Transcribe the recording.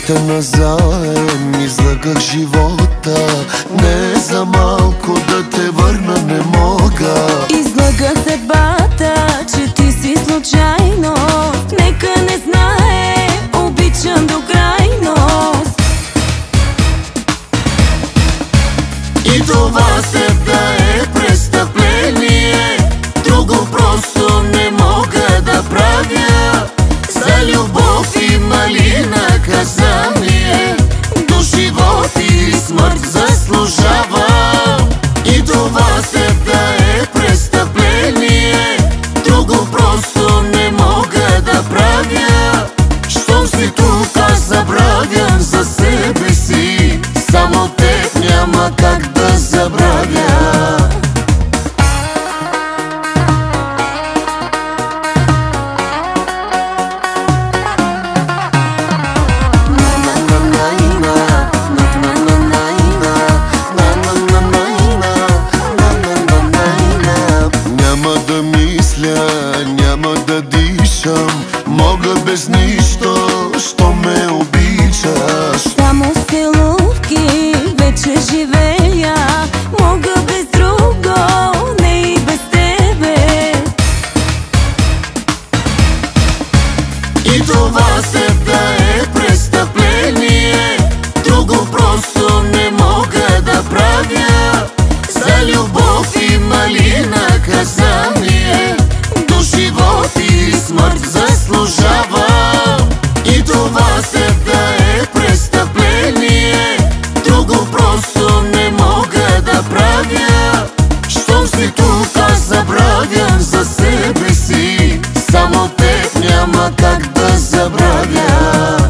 още назаем излагах живота. Не за малко да те върна не мога. Излага съдбата, че ти си случайност. Нека не знае, обичам до крайност. И това себда е престъпление. Друго просто не мога да правя. За любов има ли наказание? До живот и смърт заслужавам. И това себда е престъпление. Друго просто не мога да правя. Щом си тук забравям за себе си. Само теб няма как да забравя. Няма да дишам, мога без нищо, що ме обичаш. Само с целувки вече живея. Мога без друго, не и без тебе. И това себда е престъпление. Друго просто не мога да правя. За любов има ли наказание? До живот и смърт заслужавам. И това себда е престъпление. Друго просто не мога да правя. Щом си тук забравям за себе си. Само теб няма как да забравя.